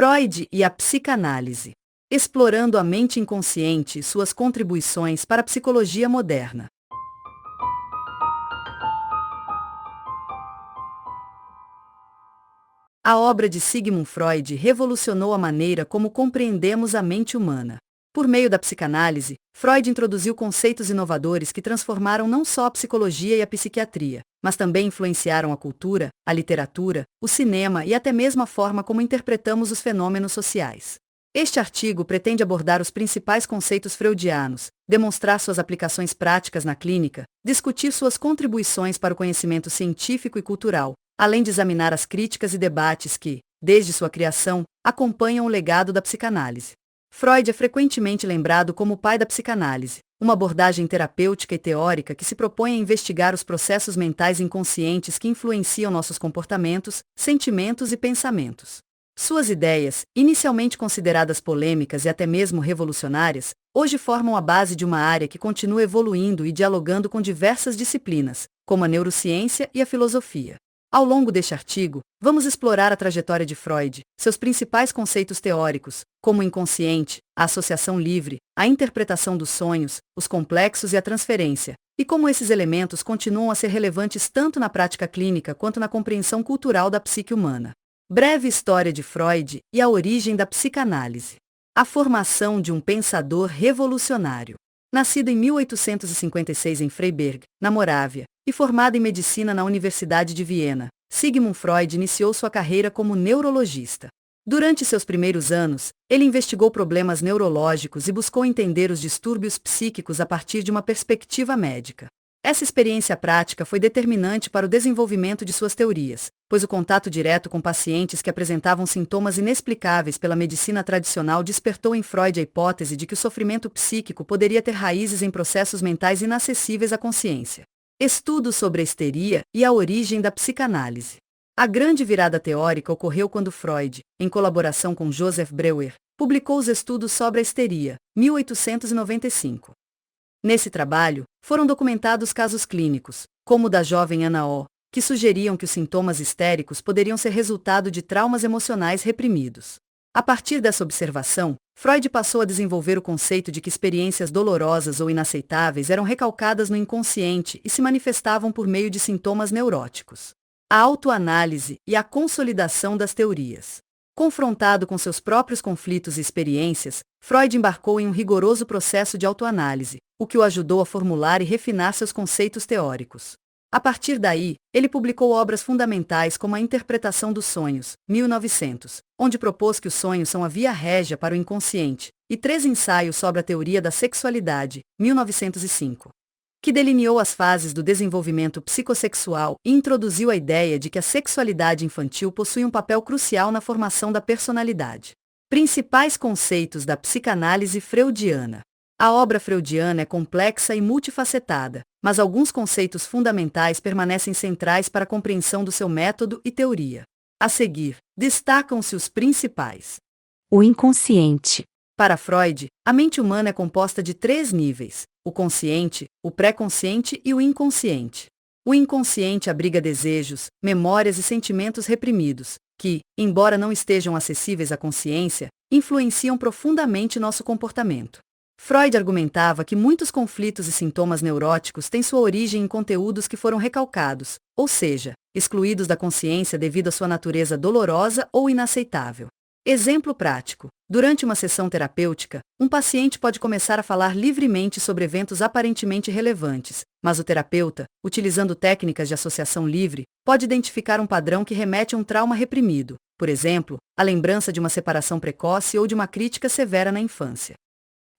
Freud e a psicanálise. Explorando a mente inconsciente e suas contribuições para a psicologia moderna. A obra de Sigmund Freud revolucionou a maneira como compreendemos a mente humana. Por meio da psicanálise, Freud introduziu conceitos inovadores que transformaram não só a psicologia e a psiquiatria, mas também influenciaram a cultura, a literatura, o cinema e até mesmo a forma como interpretamos os fenômenos sociais. Este artigo pretende abordar os principais conceitos freudianos, demonstrar suas aplicações práticas na clínica, discutir suas contribuições para o conhecimento científico e cultural, além de examinar as críticas e debates que, desde sua criação, acompanham o legado da psicanálise. Freud é frequentemente lembrado como o pai da psicanálise, uma abordagem terapêutica e teórica que se propõe a investigar os processos mentais inconscientes que influenciam nossos comportamentos, sentimentos e pensamentos. Suas ideias, inicialmente consideradas polêmicas e até mesmo revolucionárias, hoje formam a base de uma área que continua evoluindo e dialogando com diversas disciplinas, como a neurociência e a filosofia. Ao longo deste artigo, vamos explorar a trajetória de Freud, seus principais conceitos teóricos, como o inconsciente, a associação livre, a interpretação dos sonhos, os complexos e a transferência, e como esses elementos continuam a ser relevantes tanto na prática clínica quanto na compreensão cultural da psique humana. Breve história de Freud e a origem da psicanálise. A formação de um pensador revolucionário. Nascido em 1856 em Freiberg, na Morávia, e formado em medicina na Universidade de Viena, Sigmund Freud iniciou sua carreira como neurologista. Durante seus primeiros anos, ele investigou problemas neurológicos e buscou entender os distúrbios psíquicos a partir de uma perspectiva médica. Essa experiência prática foi determinante para o desenvolvimento de suas teorias, pois o contato direto com pacientes que apresentavam sintomas inexplicáveis pela medicina tradicional despertou em Freud a hipótese de que o sofrimento psíquico poderia ter raízes em processos mentais inacessíveis à consciência. Estudos sobre a histeria e a origem da psicanálise. A grande virada teórica ocorreu quando Freud, em colaboração com Joseph Breuer, publicou os estudos sobre a histeria, 1895. Nesse trabalho, foram documentados casos clínicos, como o da jovem Ana O, que sugeriam que os sintomas histéricos poderiam ser resultado de traumas emocionais reprimidos. A partir dessa observação, Freud passou a desenvolver o conceito de que experiências dolorosas ou inaceitáveis eram recalcadas no inconsciente e se manifestavam por meio de sintomas neuróticos. A autoanálise e a consolidação das teorias. Confrontado com seus próprios conflitos e experiências, Freud embarcou em um rigoroso processo de autoanálise, o que o ajudou a formular e refinar seus conceitos teóricos. A partir daí, ele publicou obras fundamentais como A Interpretação dos Sonhos, 1900, onde propôs que os sonhos são a via régia para o inconsciente, e 3 ensaios sobre a teoria da sexualidade, 1905. Que delineou as fases do desenvolvimento psicossexual e introduziu a ideia de que a sexualidade infantil possui um papel crucial na formação da personalidade. Principais conceitos da psicanálise freudiana. A obra freudiana é complexa e multifacetada, mas alguns conceitos fundamentais permanecem centrais para a compreensão do seu método e teoria. A seguir, destacam-se os principais. O inconsciente. Para Freud, a mente humana é composta de 3 níveis: o consciente, o pré-consciente e o inconsciente. O inconsciente abriga desejos, memórias e sentimentos reprimidos, que, embora não estejam acessíveis à consciência, influenciam profundamente nosso comportamento. Freud argumentava que muitos conflitos e sintomas neuróticos têm sua origem em conteúdos que foram recalcados, ou seja, excluídos da consciência devido à sua natureza dolorosa ou inaceitável. Exemplo prático. Durante uma sessão terapêutica, um paciente pode começar a falar livremente sobre eventos aparentemente relevantes, mas o terapeuta, utilizando técnicas de associação livre, pode identificar um padrão que remete a um trauma reprimido, por exemplo, a lembrança de uma separação precoce ou de uma crítica severa na infância.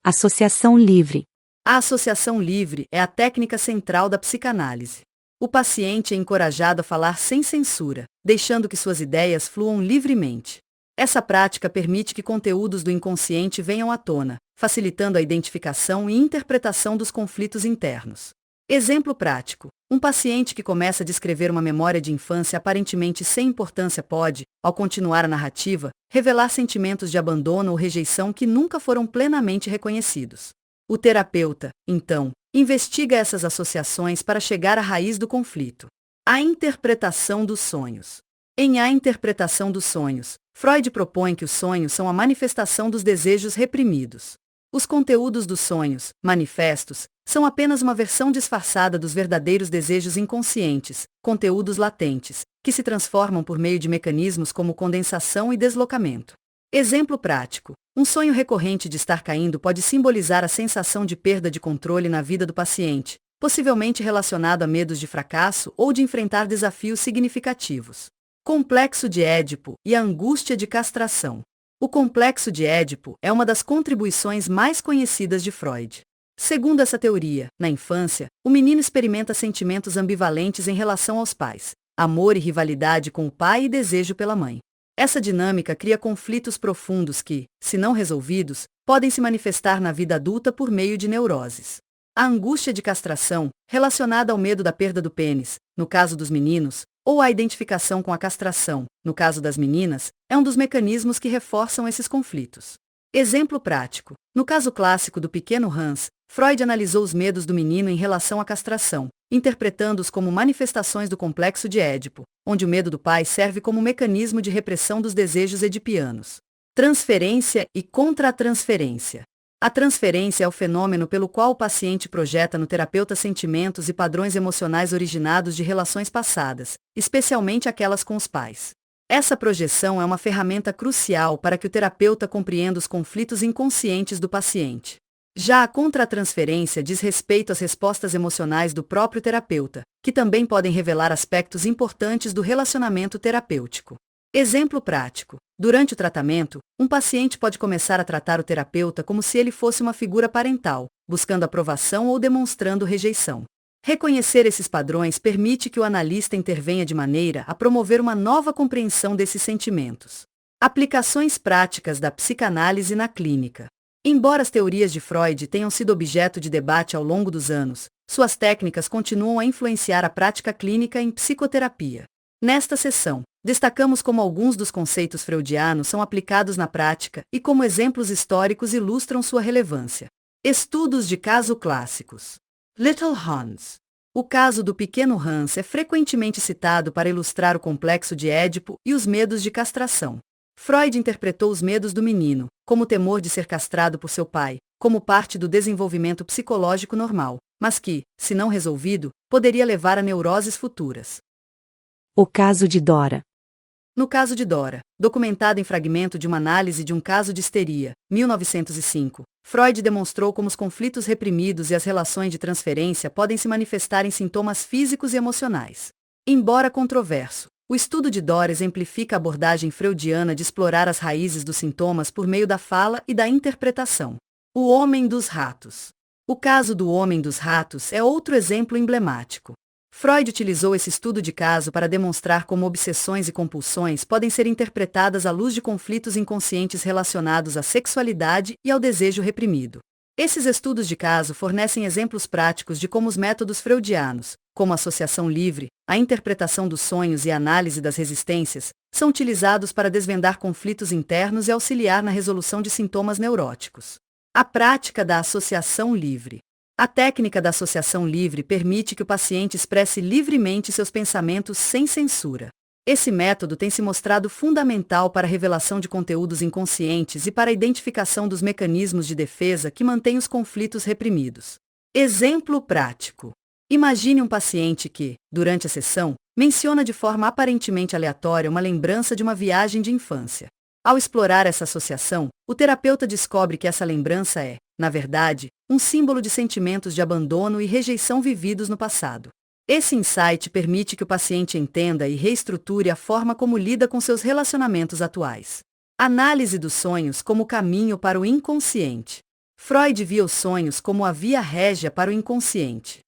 Associação livre. A associação livre é a técnica central da psicanálise. O paciente é encorajado a falar sem censura, deixando que suas ideias fluam livremente. Essa prática permite que conteúdos do inconsciente venham à tona, facilitando a identificação e interpretação dos conflitos internos. Exemplo prático. Um paciente que começa a descrever uma memória de infância aparentemente sem importância pode, ao continuar a narrativa, revelar sentimentos de abandono ou rejeição que nunca foram plenamente reconhecidos. O terapeuta, então, investiga essas associações para chegar à raiz do conflito. A interpretação dos sonhos. Em A Interpretação dos Sonhos, Freud propõe que os sonhos são a manifestação dos desejos reprimidos. Os conteúdos dos sonhos, manifestos, são apenas uma versão disfarçada dos verdadeiros desejos inconscientes, conteúdos latentes, que se transformam por meio de mecanismos como condensação e deslocamento. Exemplo prático: um sonho recorrente de estar caindo pode simbolizar a sensação de perda de controle na vida do paciente, possivelmente relacionado a medos de fracasso ou de enfrentar desafios significativos. Complexo de Édipo e a angústia de castração. O complexo de Édipo é uma das contribuições mais conhecidas de Freud. Segundo essa teoria, na infância, o menino experimenta sentimentos ambivalentes em relação aos pais, amor e rivalidade com o pai e desejo pela mãe. Essa dinâmica cria conflitos profundos que, se não resolvidos, podem se manifestar na vida adulta por meio de neuroses. A angústia de castração, relacionada ao medo da perda do pênis, no caso dos meninos, ou a identificação com a castração, no caso das meninas, é um dos mecanismos que reforçam esses conflitos. Exemplo prático: no caso clássico do pequeno Hans, Freud analisou os medos do menino em relação à castração, interpretando-os como manifestações do complexo de Édipo, onde o medo do pai serve como mecanismo de repressão dos desejos edipianos. Transferência e contra-transferência. A transferência é o fenômeno pelo qual o paciente projeta no terapeuta sentimentos e padrões emocionais originados de relações passadas, especialmente aquelas com os pais. Essa projeção é uma ferramenta crucial para que o terapeuta compreenda os conflitos inconscientes do paciente. Já a contra-transferência diz respeito às respostas emocionais do próprio terapeuta, que também podem revelar aspectos importantes do relacionamento terapêutico. Exemplo prático: durante o tratamento, um paciente pode começar a tratar o terapeuta como se ele fosse uma figura parental, buscando aprovação ou demonstrando rejeição. Reconhecer esses padrões permite que o analista intervenha de maneira a promover uma nova compreensão desses sentimentos. Aplicações práticas da psicanálise na clínica. Embora as teorias de Freud tenham sido objeto de debate ao longo dos anos, suas técnicas continuam a influenciar a prática clínica em psicoterapia. Nesta sessão, destacamos como alguns dos conceitos freudianos são aplicados na prática e como exemplos históricos ilustram sua relevância. Estudos de caso clássicos. Little Hans. O caso do pequeno Hans é frequentemente citado para ilustrar o complexo de Édipo e os medos de castração. Freud interpretou os medos do menino, como o temor de ser castrado por seu pai, como parte do desenvolvimento psicológico normal, mas que, se não resolvido, poderia levar a neuroses futuras. O caso de Dora. No caso de Dora, documentado em fragmento de uma análise de um caso de histeria, 1905, Freud demonstrou como os conflitos reprimidos e as relações de transferência podem se manifestar em sintomas físicos e emocionais. Embora controverso, o estudo de Dora exemplifica a abordagem freudiana de explorar as raízes dos sintomas por meio da fala e da interpretação. O Homem dos Ratos. O caso do Homem dos Ratos é outro exemplo emblemático. Freud utilizou esse estudo de caso para demonstrar como obsessões e compulsões podem ser interpretadas à luz de conflitos inconscientes relacionados à sexualidade e ao desejo reprimido. Esses estudos de caso fornecem exemplos práticos de como os métodos freudianos, como a associação livre, a interpretação dos sonhos e a análise das resistências, são utilizados para desvendar conflitos internos e auxiliar na resolução de sintomas neuróticos. A prática da associação livre. A técnica da associação livre permite que o paciente expresse livremente seus pensamentos sem censura. Esse método tem se mostrado fundamental para a revelação de conteúdos inconscientes e para a identificação dos mecanismos de defesa que mantêm os conflitos reprimidos. Exemplo prático. Imagine um paciente que, durante a sessão, menciona de forma aparentemente aleatória uma lembrança de uma viagem de infância. Ao explorar essa associação, o terapeuta descobre que essa lembrança é, na verdade, um símbolo de sentimentos de abandono e rejeição vividos no passado. Esse insight permite que o paciente entenda e reestruture a forma como lida com seus relacionamentos atuais. Análise dos sonhos como caminho para o inconsciente. Freud via os sonhos como a via régia para o inconsciente.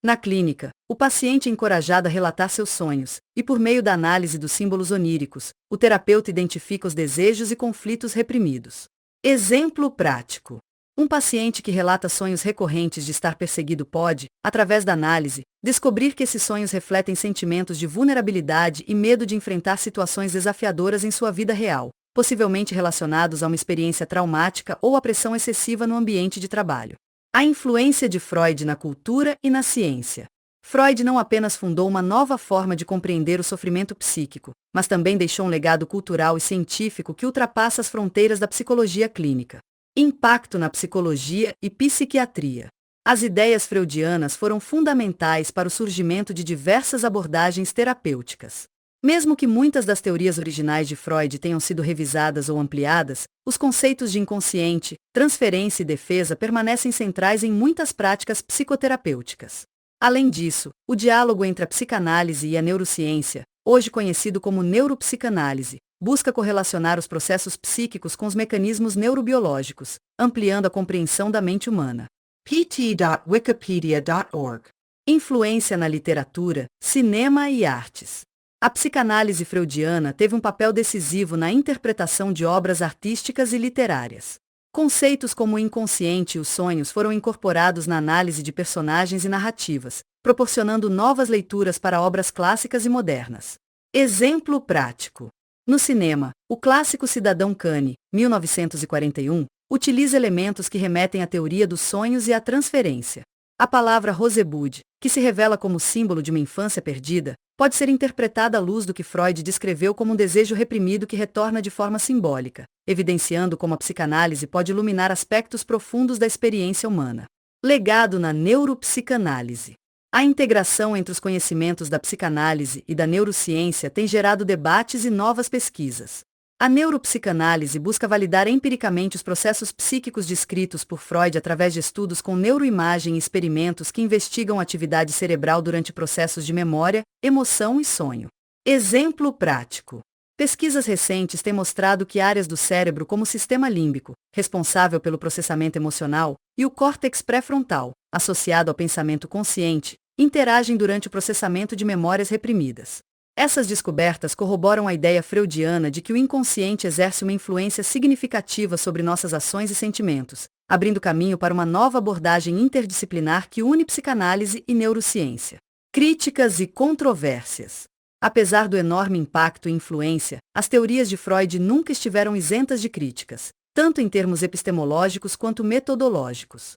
Na clínica, o paciente é encorajado a relatar seus sonhos, e por meio da análise dos símbolos oníricos, o terapeuta identifica os desejos e conflitos reprimidos. Exemplo prático. Um paciente que relata sonhos recorrentes de estar perseguido pode, através da análise, descobrir que esses sonhos refletem sentimentos de vulnerabilidade e medo de enfrentar situações desafiadoras em sua vida real, possivelmente relacionados a uma experiência traumática ou a pressão excessiva no ambiente de trabalho. A influência de Freud na cultura e na ciência. Freud não apenas fundou uma nova forma de compreender o sofrimento psíquico, mas também deixou um legado cultural e científico que ultrapassa as fronteiras da psicologia clínica. Impacto na psicologia e psiquiatria. As ideias freudianas foram fundamentais para o surgimento de diversas abordagens terapêuticas. Mesmo que muitas das teorias originais de Freud tenham sido revisadas ou ampliadas, os conceitos de inconsciente, transferência e defesa permanecem centrais em muitas práticas psicoterapêuticas. Além disso, o diálogo entre a psicanálise e a neurociência, hoje conhecido como neuropsicanálise, busca correlacionar os processos psíquicos com os mecanismos neurobiológicos, ampliando a compreensão da mente humana. pt.wikipedia.org. Influência na literatura, cinema e artes. A psicanálise freudiana teve um papel decisivo na interpretação de obras artísticas e literárias. Conceitos como o inconsciente e os sonhos foram incorporados na análise de personagens e narrativas, proporcionando novas leituras para obras clássicas e modernas. Exemplo prático. No cinema, o clássico Cidadão Kane, 1941, utiliza elementos que remetem à teoria dos sonhos e à transferência. A palavra Rosebud, que se revela como símbolo de uma infância perdida, pode ser interpretada à luz do que Freud descreveu como um desejo reprimido que retorna de forma simbólica, evidenciando como a psicanálise pode iluminar aspectos profundos da experiência humana. Legado na neuropsicanálise. A integração entre os conhecimentos da psicanálise e da neurociência tem gerado debates e novas pesquisas. A neuropsicanálise busca validar empiricamente os processos psíquicos descritos por Freud através de estudos com neuroimagem e experimentos que investigam a atividade cerebral durante processos de memória, emoção e sonho. Exemplo prático. Pesquisas recentes têm mostrado que áreas do cérebro como o sistema límbico, responsável pelo processamento emocional, e o córtex pré-frontal, associado ao pensamento consciente, interagem durante o processamento de memórias reprimidas. Essas descobertas corroboram a ideia freudiana de que o inconsciente exerce uma influência significativa sobre nossas ações e sentimentos, abrindo caminho para uma nova abordagem interdisciplinar que une psicanálise e neurociência. Críticas e controvérsias. Apesar do enorme impacto e influência, as teorias de Freud nunca estiveram isentas de críticas, tanto em termos epistemológicos quanto metodológicos.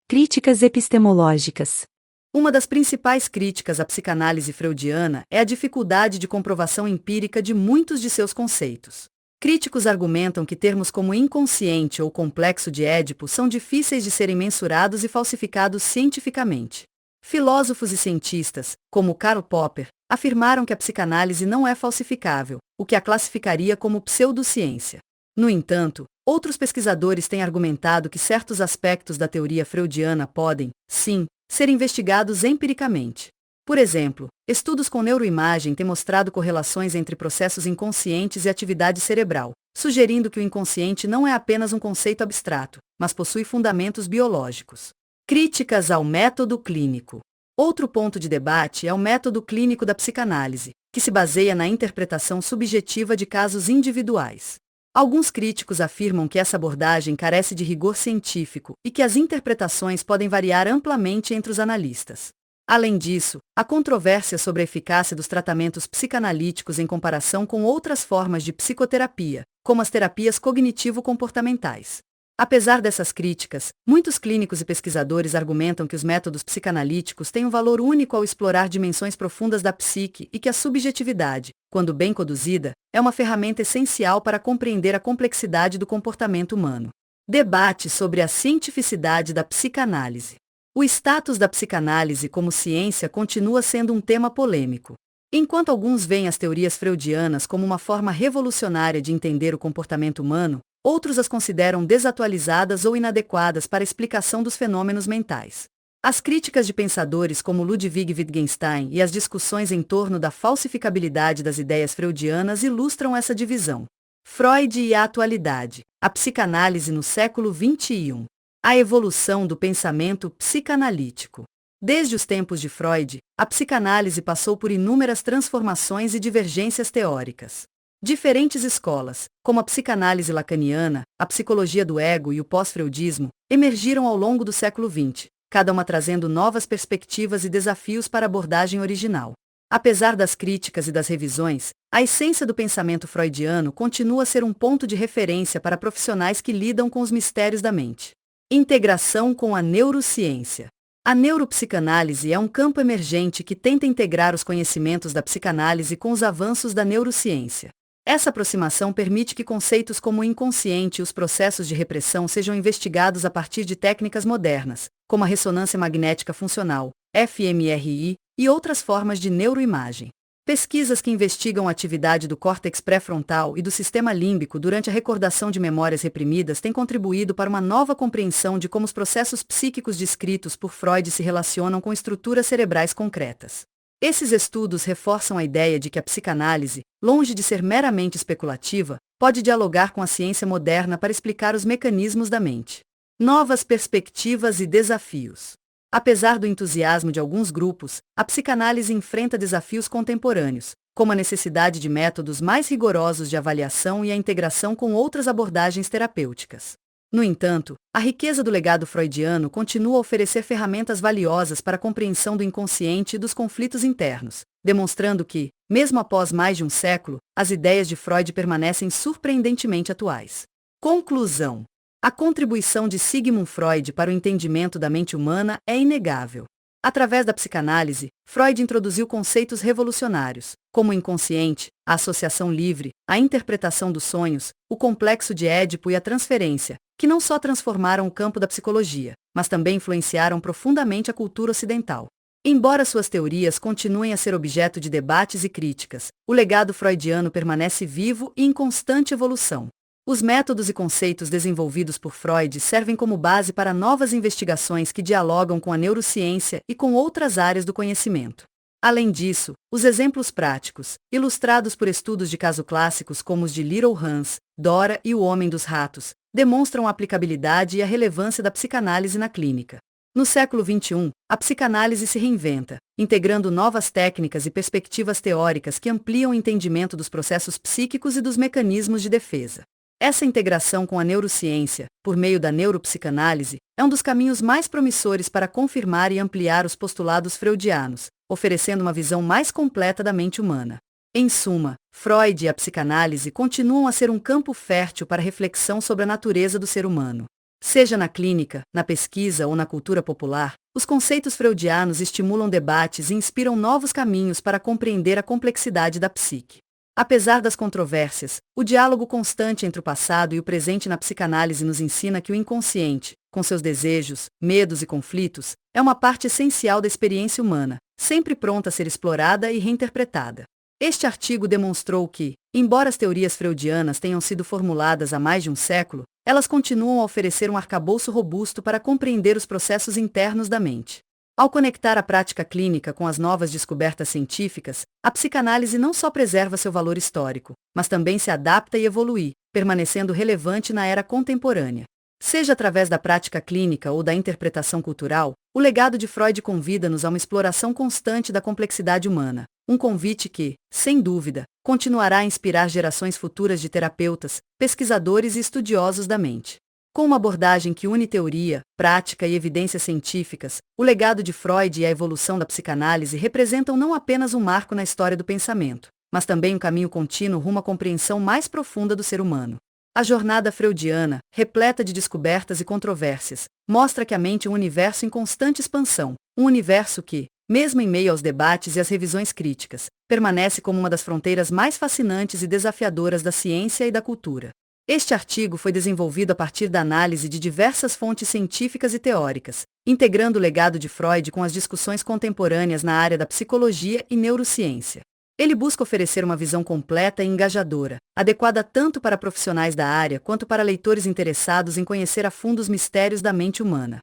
Críticas epistemológicas. Uma das principais críticas à psicanálise freudiana é a dificuldade de comprovação empírica de muitos de seus conceitos. Críticos argumentam que termos como inconsciente ou complexo de Édipo são difíceis de serem mensurados e falsificados cientificamente. Filósofos e cientistas, como Karl Popper, afirmaram que a psicanálise não é falsificável, o que a classificaria como pseudociência. No entanto, outros pesquisadores têm argumentado que certos aspectos da teoria freudiana podem, sim, ser investigados empiricamente. Por exemplo, estudos com neuroimagem têm mostrado correlações entre processos inconscientes e atividade cerebral, sugerindo que o inconsciente não é apenas um conceito abstrato, mas possui fundamentos biológicos. Críticas ao método clínico. Outro ponto de debate é o método clínico da psicanálise, que se baseia na interpretação subjetiva de casos individuais. Alguns críticos afirmam que essa abordagem carece de rigor científico e que as interpretações podem variar amplamente entre os analistas. Além disso, há controvérsia sobre a eficácia dos tratamentos psicanalíticos em comparação com outras formas de psicoterapia, como as terapias cognitivo-comportamentais. Apesar dessas críticas, muitos clínicos e pesquisadores argumentam que os métodos psicanalíticos têm um valor único ao explorar dimensões profundas da psique e que a subjetividade, quando bem conduzida, é uma ferramenta essencial para compreender a complexidade do comportamento humano. Debate sobre a cientificidade da psicanálise. O status da psicanálise como ciência continua sendo um tema polêmico. Enquanto alguns veem as teorias freudianas como uma forma revolucionária de entender o comportamento humano, outros as consideram desatualizadas ou inadequadas para a explicação dos fenômenos mentais. As críticas de pensadores como Ludwig Wittgenstein e as discussões em torno da falsificabilidade das ideias freudianas ilustram essa divisão. Freud e a atualidade. A psicanálise no século XXI. A evolução do pensamento psicanalítico. Desde os tempos de Freud, a psicanálise passou por inúmeras transformações e divergências teóricas. Diferentes escolas, como a psicanálise lacaniana, a psicologia do ego e o pós-freudismo, emergiram ao longo do século XX, cada uma trazendo novas perspectivas e desafios para a abordagem original. Apesar das críticas e das revisões, a essência do pensamento freudiano continua a ser um ponto de referência para profissionais que lidam com os mistérios da mente. Integração com a neurociência. A neuropsicanálise é um campo emergente que tenta integrar os conhecimentos da psicanálise com os avanços da neurociência. Essa aproximação permite que conceitos como o inconsciente e os processos de repressão sejam investigados a partir de técnicas modernas, como a ressonância magnética funcional, fMRI, e outras formas de neuroimagem. Pesquisas que investigam a atividade do córtex pré-frontal e do sistema límbico durante a recordação de memórias reprimidas têm contribuído para uma nova compreensão de como os processos psíquicos descritos por Freud se relacionam com estruturas cerebrais concretas. Esses estudos reforçam a ideia de que a psicanálise, longe de ser meramente especulativa, pode dialogar com a ciência moderna para explicar os mecanismos da mente. Novas perspectivas e desafios. Apesar do entusiasmo de alguns grupos, a psicanálise enfrenta desafios contemporâneos, como a necessidade de métodos mais rigorosos de avaliação e a integração com outras abordagens terapêuticas. No entanto, a riqueza do legado freudiano continua a oferecer ferramentas valiosas para a compreensão do inconsciente e dos conflitos internos, demonstrando que, mesmo após mais de um século, as ideias de Freud permanecem surpreendentemente atuais. Conclusão: a contribuição de Sigmund Freud para o entendimento da mente humana é inegável. Através da psicanálise, Freud introduziu conceitos revolucionários, como o inconsciente, a associação livre, a interpretação dos sonhos, o complexo de Édipo e a transferência, que não só transformaram o campo da psicologia, mas também influenciaram profundamente a cultura ocidental. Embora suas teorias continuem a ser objeto de debates e críticas, o legado freudiano permanece vivo e em constante evolução. Os métodos e conceitos desenvolvidos por Freud servem como base para novas investigações que dialogam com a neurociência e com outras áreas do conhecimento. Além disso, os exemplos práticos, ilustrados por estudos de caso clássicos como os de Little Hans, Dora e o Homem dos Ratos, demonstram a aplicabilidade e a relevância da psicanálise na clínica. No século XXI, a psicanálise se reinventa, integrando novas técnicas e perspectivas teóricas que ampliam o entendimento dos processos psíquicos e dos mecanismos de defesa. Essa integração com a neurociência, por meio da neuropsicanálise, é um dos caminhos mais promissores para confirmar e ampliar os postulados freudianos, oferecendo uma visão mais completa da mente humana. Em suma, Freud e a psicanálise continuam a ser um campo fértil para reflexão sobre a natureza do ser humano. Seja na clínica, na pesquisa ou na cultura popular, os conceitos freudianos estimulam debates e inspiram novos caminhos para compreender a complexidade da psique. Apesar das controvérsias, o diálogo constante entre o passado e o presente na psicanálise nos ensina que o inconsciente, com seus desejos, medos e conflitos, é uma parte essencial da experiência humana, sempre pronta a ser explorada e reinterpretada. Este artigo demonstrou que, embora as teorias freudianas tenham sido formuladas há mais de um século, elas continuam a oferecer um arcabouço robusto para compreender os processos internos da mente. Ao conectar a prática clínica com as novas descobertas científicas, a psicanálise não só preserva seu valor histórico, mas também se adapta e evolui, permanecendo relevante na era contemporânea. Seja através da prática clínica ou da interpretação cultural, o legado de Freud convida-nos a uma exploração constante da complexidade humana, um convite que, sem dúvida, continuará a inspirar gerações futuras de terapeutas, pesquisadores e estudiosos da mente. Com uma abordagem que une teoria, prática e evidências científicas, o legado de Freud e a evolução da psicanálise representam não apenas um marco na história do pensamento, mas também um caminho contínuo rumo à compreensão mais profunda do ser humano. A jornada freudiana, repleta de descobertas e controvérsias, mostra que a mente é um universo em constante expansão, um universo que, mesmo em meio aos debates e às revisões críticas, permanece como uma das fronteiras mais fascinantes e desafiadoras da ciência e da cultura. Este artigo foi desenvolvido a partir da análise de diversas fontes científicas e teóricas, integrando o legado de Freud com as discussões contemporâneas na área da psicologia e neurociência. Ele busca oferecer uma visão completa e engajadora, adequada tanto para profissionais da área quanto para leitores interessados em conhecer a fundo os mistérios da mente humana.